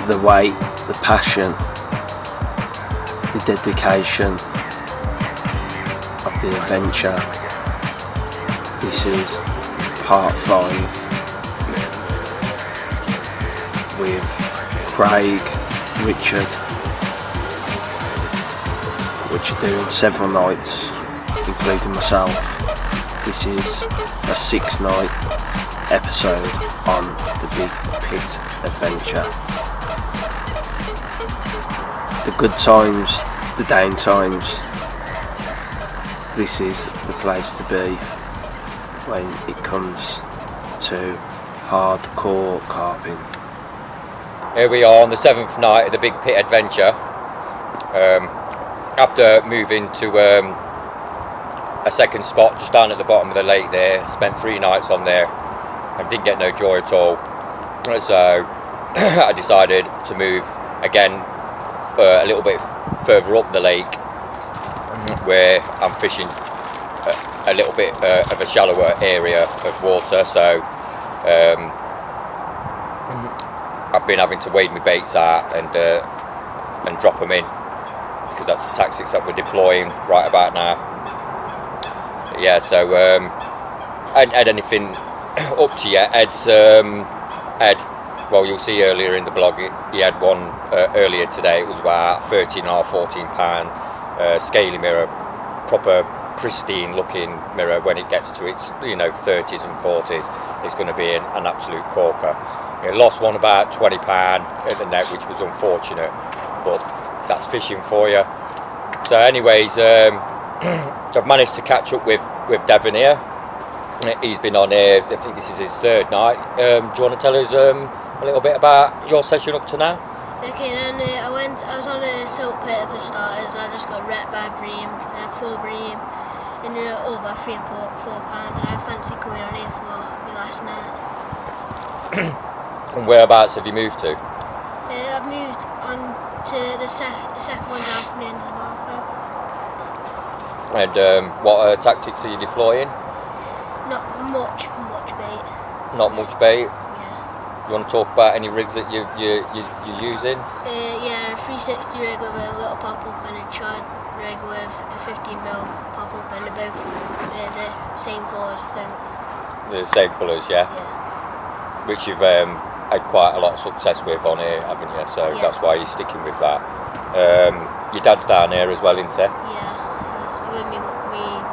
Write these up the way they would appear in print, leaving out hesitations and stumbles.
the weight, the passion, the dedication of the adventure. This is part 5 with Craig, Richard, which are doing several nights, including myself. This is a 6-night episode on the Big Pit Adventure. The good times, the down times, this is the place to be when it comes to hardcore carping. Here we are on the 7th night of the Big Pit Adventure. After moving to a second spot just down at the bottom of the lake there, spent 3 nights on there and didn't get no joy at all. So I decided to move again a little bit further up the lake, where I'm fishing a little bit of a shallower area of water. So I've been having to wade my baits out and drop them in, because that's the tactics that we're deploying right about now. Yeah, so I hadn't had anything up to yet. Ed, well, you'll see earlier in the blog, he had one earlier today. It was about 13.5, 14 pound scaly mirror, proper pristine looking mirror. When it gets to its 30s and 40s, it's going to be an absolute corker. It lost one about 20 pound at the net, which was unfortunate, but that's fishing for you. So anyways, I've managed to catch up with Devon here. He's been on here, I think this is his 3rd night. Do you want to tell us a little bit about your session up to now? Okay, then I was on a silt pit for starters, and I just got wrecked by bream, 4 bream, in over 3 or 4 pound, and I fancy coming on here for my last night. And whereabouts have you moved to? I've moved on to the second one down from the end of the marker. And what tactics are you deploying? Not much bait. Not much bait? Yeah. You want to talk about any rigs that you're using? Yeah, a 360 rig with a little pop-up and a chod rig with a 15mm pop-up, and they're both the same colours, I think. They're the same colours, yeah? Yeah. Which you've had quite a lot of success with on here, haven't you? So yeah. That's why you're sticking with that. Your dad's down here as well, isn't he? Yeah, he's with me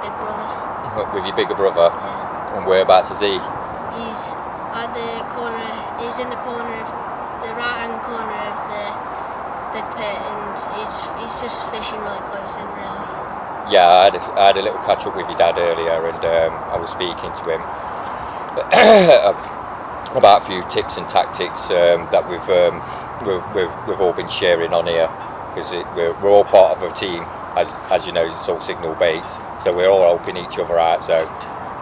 big brother. With your bigger brother? Yeah. And whereabouts is he? He's at the corner, he's in the corner of the right hand corner of the big pit, and he's just fishing really close in, really. Yeah, I had a little catch up with your dad earlier, and I was speaking to him about a few tips and tactics that we've all been sharing on here, because we're all part of a team, as you know. It's all signal baits, so we're all helping each other out. So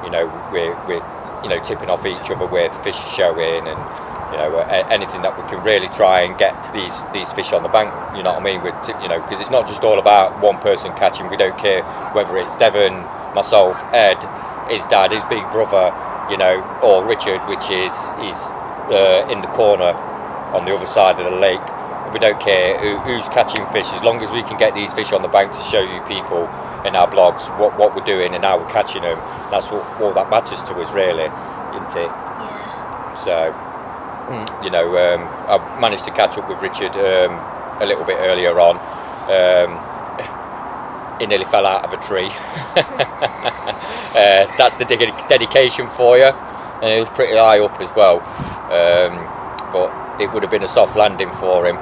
we're tipping off each other where the fish are showing, and anything that we can really try and get these fish on the bank. You know what I mean? Because it's not just all about one person catching. We don't care whether it's Devon, myself, Ed, his dad, his big brother, or Richard, which is in the corner on the other side of the lake. We don't care who's catching fish, as long as we can get these fish on the bank to show you people in our blogs what we're doing and how we're catching them. That's all that matters to us, really, isn't it? Yeah. So, I managed to catch up with Richard a little bit earlier on. He nearly fell out of a tree. That's the dedication for you. And it was pretty high up as well, but it would have been a soft landing for him.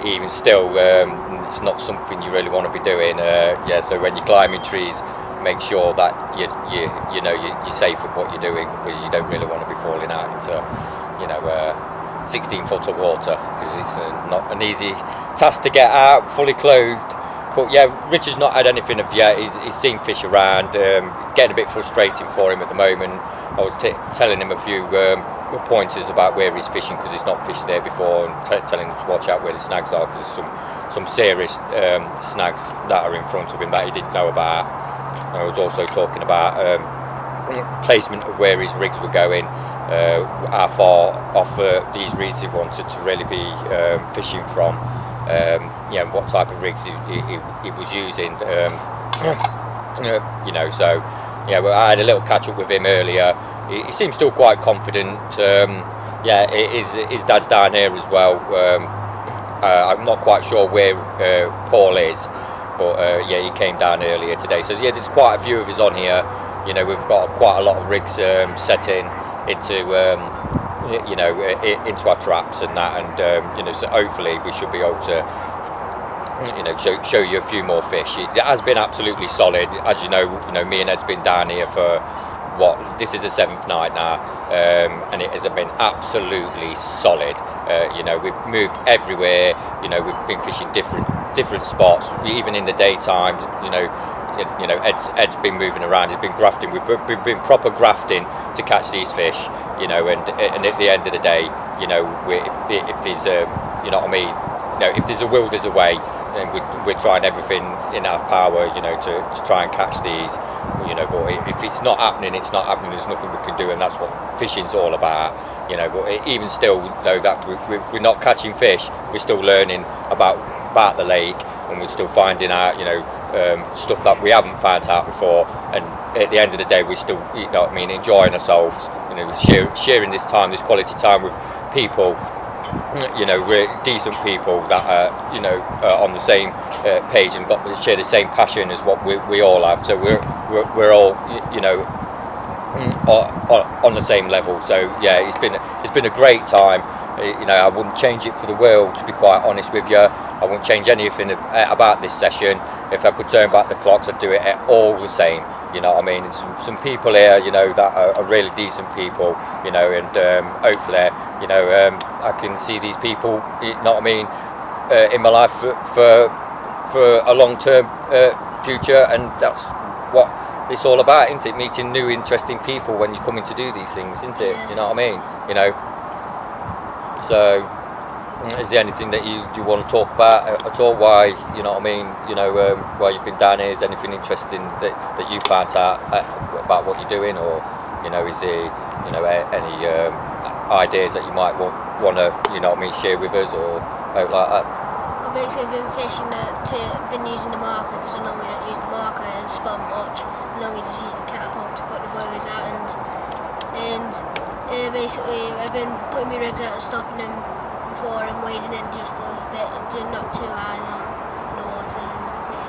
Even still, it's not something you really want to be doing. So when you're climbing trees, make sure that you're safe with what you're doing, because you don't really want to be falling out into 16 foot of water, because it's not an easy task to get out fully clothed. But yeah, Richard's not had anything of yet. He's seen fish around, getting a bit frustrating for him at the moment. I was telling him a few pointers about where he's fishing, because he's not fished there before, and telling him to watch out where the snags are, because there's some serious snags that are in front of him that he didn't know about. I was also talking about placement of where his rigs were going, how far off these reeds he wanted to really be fishing from, what type of rigs he was using. So I had a little catch up with him earlier. He seems still quite confident. His dad's down here as well. I'm not quite sure where Paul is, but he came down earlier today. So there's quite a few of us on here. We've got quite a lot of rigs set into our traps and that, and so hopefully we should be able to show you a few more fish. It has been absolutely solid, as you know. Me and Ed's been down here for this is the 7th night now, and it has been absolutely solid. We've moved everywhere. We've been fishing different spots, even in the daytime. Ed's been moving around. He's been grafting. We've been proper grafting to catch these fish. And at the end of the day, if there's if there's a will, there's a way. And we're trying everything in our power, to try and catch these. But if it's not happening, it's not happening. There's nothing we can do, and that's what fishing's all about. But even still, though that we're not catching fish, we're still learning about the lake, and we're still finding out, stuff that we haven't found out before. And at the end of the day, we're still, enjoying ourselves. Sharing this time, this quality time with people. We're decent people that are on the same page and share the same passion as what we all have. So we're all on the same level. So it's been a great time. I wouldn't change it for the world, to be quite honest with you. I wouldn't change anything about this session. If I could turn back the clocks, I'd do it all the same. And some people here, that are really decent people, and hopefully, I can see these people, in my life for a long-term future, and that's what it's all about, isn't it? Meeting new, interesting people when you're coming to do these things, isn't it? You know what I mean? So, is there anything that you want to talk about at all? Why, why you've been down here? Is there anything interesting that you found out about what you're doing, or is there any ideas that you might want to share with us, or out like that? I've basically been fishing been using the marker, because I normally don't use the marker and spot much. I normally just use the catapult to put the buggers out, and basically I've been putting my rigs out and stopping them before and wading in just a bit, and not too high on the water and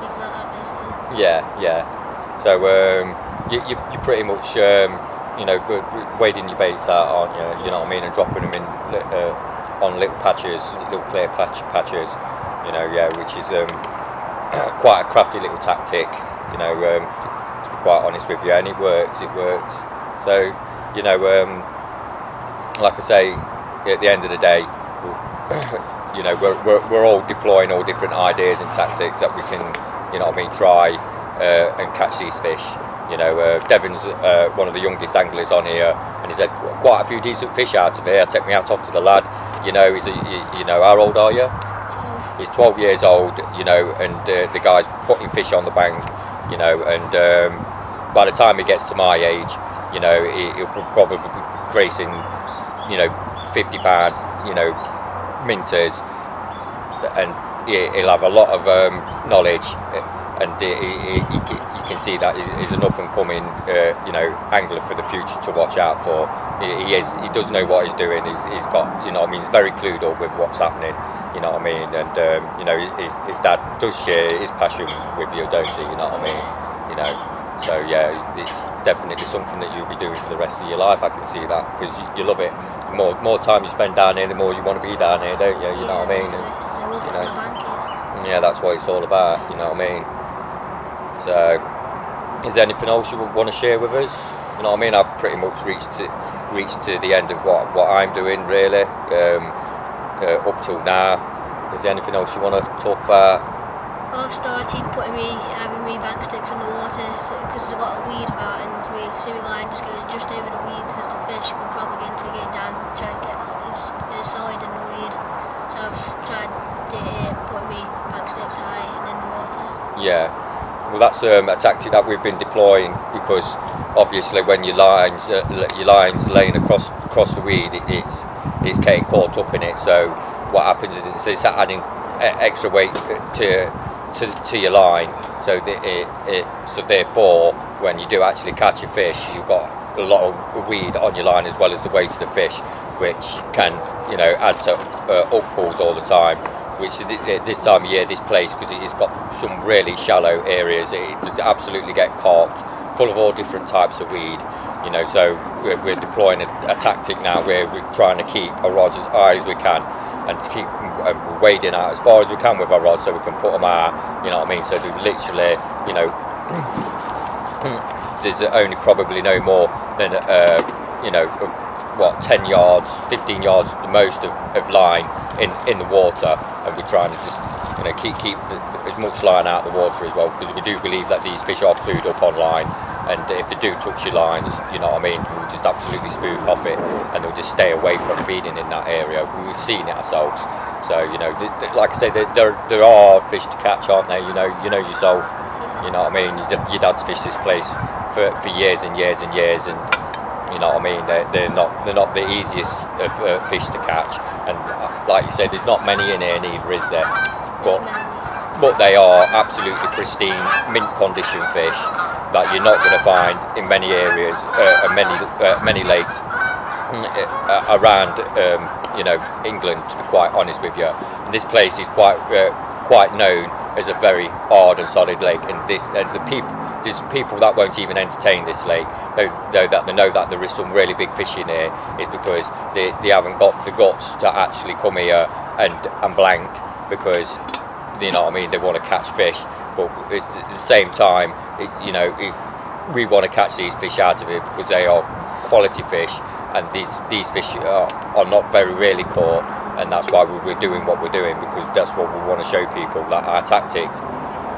things like that, basically. Yeah. So you pretty much wading your baits out, aren't you? You know what I mean, and dropping them in on little patches, little clear patches. Which is quite a crafty little tactic. To be quite honest with you, and it works. So like I say, at the end of the day, we're all deploying all different ideas and tactics that we can, try and catch these fish. Devon's one of the youngest anglers on here, and he's had quite a few decent fish out of here. I take me out off to the lad. How old are you? 12. He's 12 years old, and the guy's putting fish on the bank, and by the time he gets to my age, he'll probably be creasing, 50-pound, minters, and he'll have a lot of knowledge, and you can see that he's an up-and-coming, angler for the future to watch out for. He does know what he's doing. He's got, he's very clued up with what's happening. And his dad does share his passion with you, don't he? You know what I mean? So it's definitely something that you'll be doing for the rest of your life. I can see that, because you love it. More time you spend down here, the more you want to be down here, don't you? You know what I mean? Yeah, that's what it's all about. You know what I mean? So, is there anything else you want to share with us? You know what I mean? I've pretty much reached to the end of what I'm doing, really, up till now. Is there anything else you want to talk about? Well, I've started having me bank sticks in the water, because I've got a weed about, and my swimming line just goes just over the weed, because the fish can probably get down and try and get inside in the weed. So I've tried putting me bank sticks high and in the water. Yeah. Well, that's a tactic that we've been deploying, because obviously when your lines laying across across the weed, it's getting caught up in it. So what happens is it's adding extra weight to your line. So so therefore, when you do actually catch a fish, you've got a lot of weed on your line as well as the weight of the fish, which can, you know, add to up pulls all the time. Which this time of year, this place, because it's got some really shallow areas, it does absolutely get caught full of all different types of weed. You know, so we're deploying a tactic now where we're trying to keep our rods as high as we can and keep wading out as far as we can with our rods, so we can put them out. You know what I mean? So literally, you know, there's only probably no more than you know, what, 10 yards, 15 yards the most of line in the water, and we're trying to just, you know, keep as much line out of the water as well, because we do believe that these fish are clued up on line, and if they do touch your lines, you know what I mean, we'll just absolutely spook off it, and they'll just stay away from feeding in that area. We've seen it ourselves. So, you know, like I say, there are fish to catch, aren't there? You know yourself. You know what I mean? Your dad's fished this place for years and years and years, and you know what I mean. They're not the easiest of fish to catch, and like you said, there's not many in here, neither is there. But they are absolutely pristine, mint condition fish that you're not going to find in many areas, many lakes around, you know, England. To be quite honest with you, and this place is quite known as a very hard and solid lake, and there's people that won't even entertain this lake, though that they know that there is some really big fish in here, is because they haven't got the guts to actually come here and blank, because, you know what I mean, they want to catch fish, but at the same time, you know, we want to catch these fish out of it because they are quality fish, and these fish are not very rarely caught. And that's why we're doing what we're doing, because that's what we want to show people, that our tactics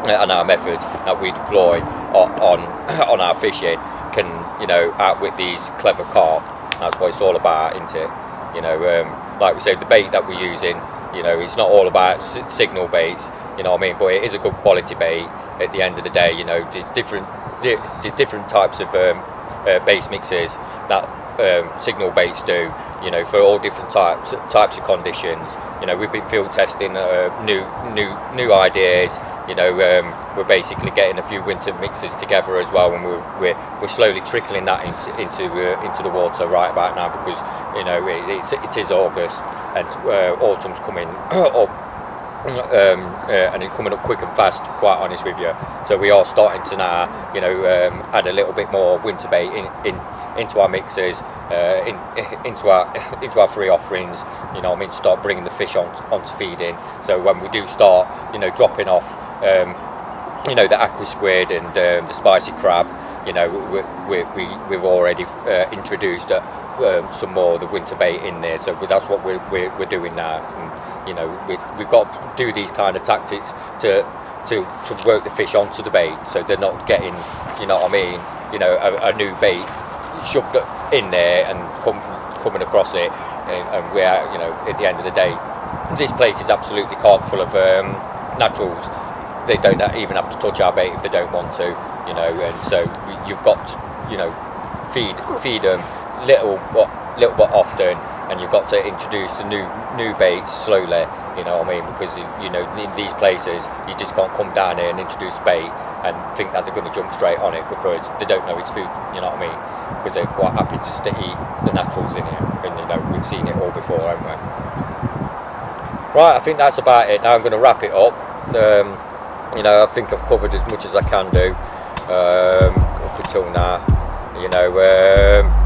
and our methods that we deploy on our fishing can, you know, outwit these clever carp. That's what it's all about, isn't it? You know, like we say, the bait that we're using, you know, it's not all about signal baits, you know what I mean, but it is a good quality bait at the end of the day. You know, there's different types of base mixes that signal baits do, you know, for all different types of conditions. You know, we've been field testing new ideas. You know, we're basically getting a few winter mixes together as well, and we're slowly trickling that into the water right about now, because, you know, it is August, and autumn's coming up, and it's coming up quick and fast, to be quite honest with you. So we are starting to now, you know, add a little bit more winter bait into our mixes, into our free offerings, you know what I mean, start bringing the fish onto feeding. So when we do start, you know, dropping off, you know, the aqua squid and the spicy crab, you know, we've already introduced some more of the winter bait in there. So that's what we're doing now. And, you know, we've got to do these kind of tactics to work the fish onto the bait, so they're not getting, you know what I mean, you know, a new bait shoved in there and coming across it, and we're, you know, at the end of the day, this place is absolutely chock full of naturals. They don't even have to touch our bait if they don't want to, you know, and so you've got to, you know, feed them little bit often, and you've got to introduce the new baits slowly, you know what I mean, because, you know, in these places you just can't come down here and introduce bait and think that they're going to jump straight on it, because they don't know it's food, you know what I mean, because they're quite happy just to eat the naturals in here, and, you know, we've seen it all before, haven't we? Right, I think that's about it. Now I'm going to wrap it up. You know, I think I've covered as much as I can do up until now, you know.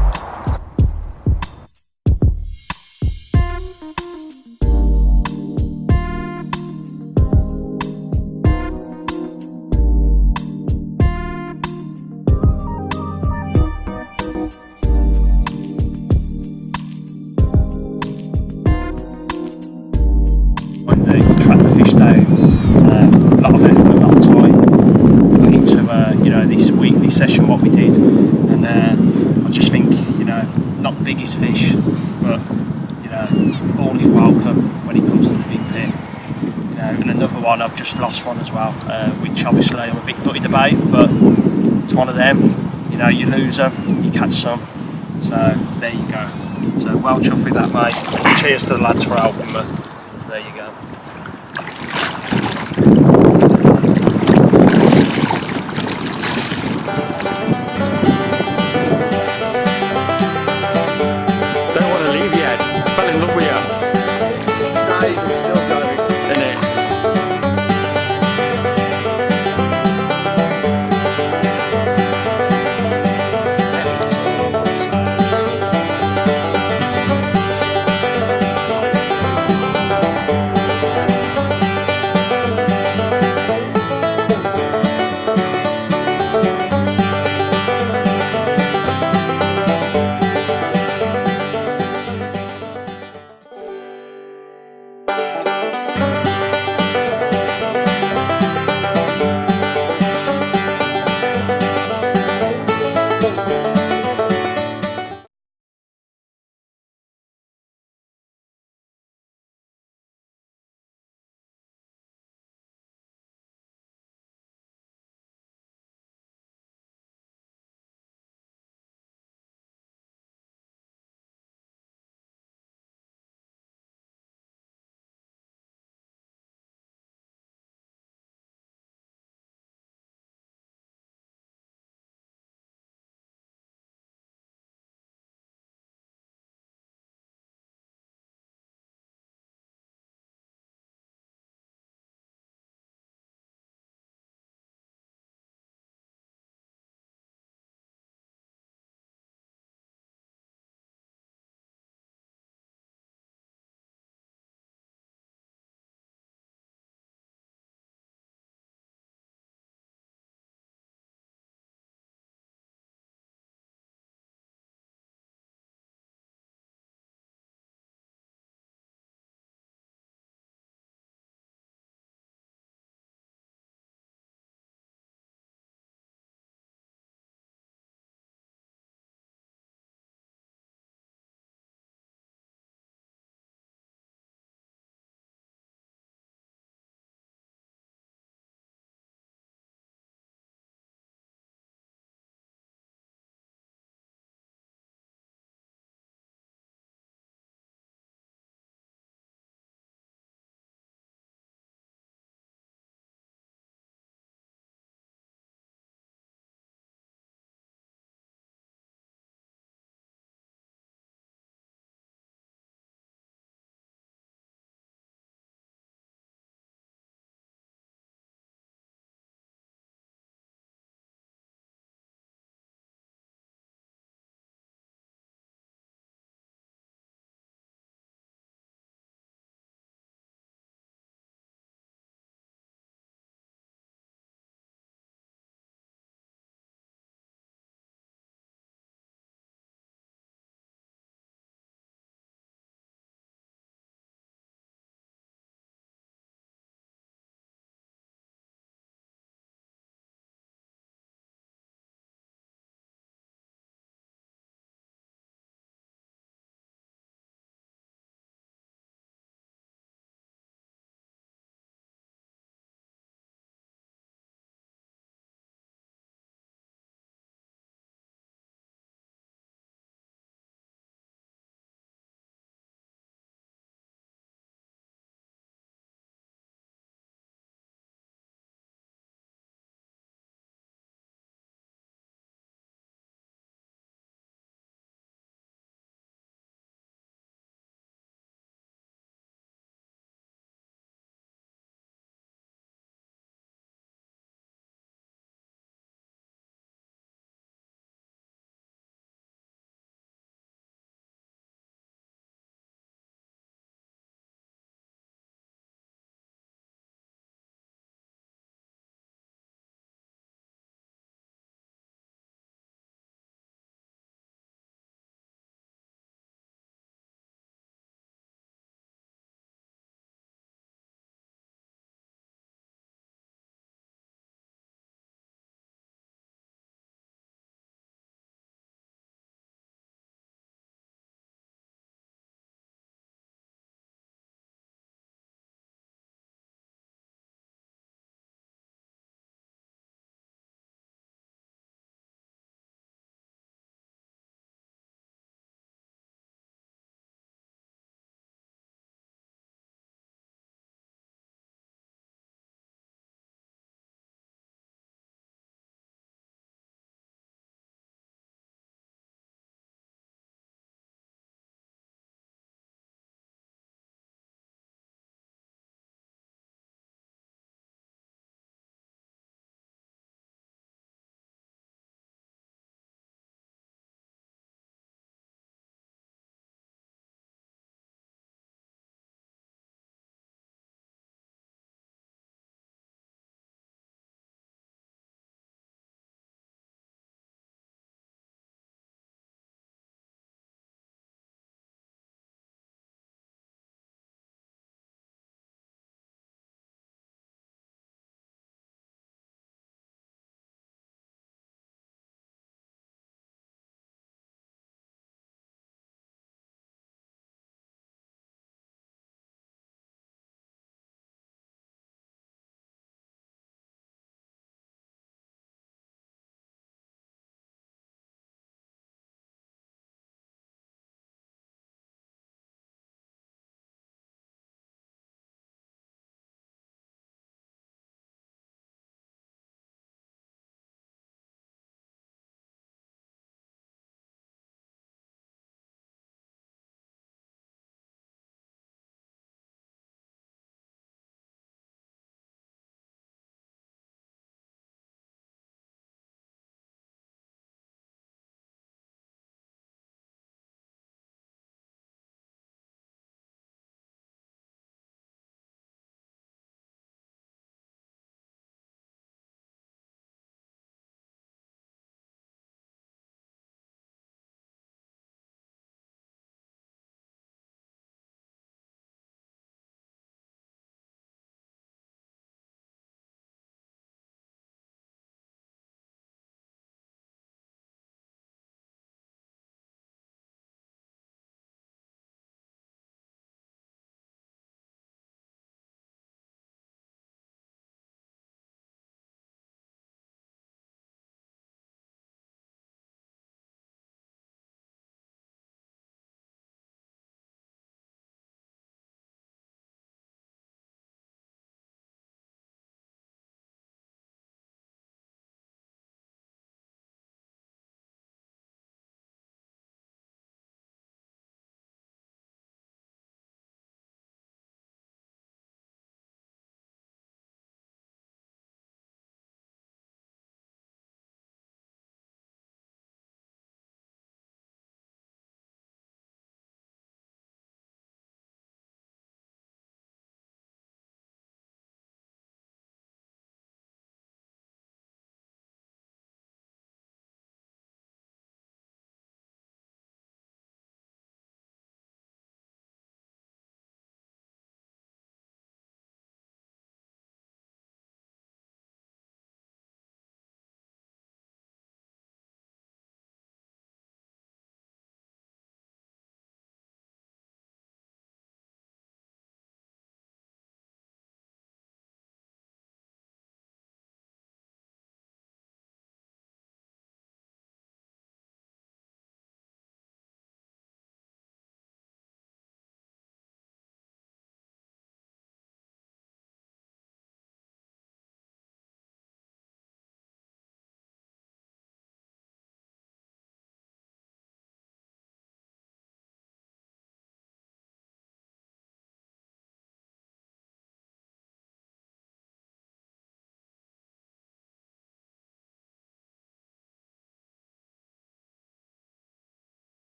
Track the fish down, a lot of effort, a lot of time put into you know, this weekly session, what we did, and I just think, you know, not the biggest fish, but, you know, all is welcome when it comes to the big pit, you know. And another one, I've just lost one as well, which obviously I'm a bit gutted about, but it's one of them, you know, you lose them, you catch some, so there you go. So well chuffed with that, mate. Cheers to the lads for helping me. There you go.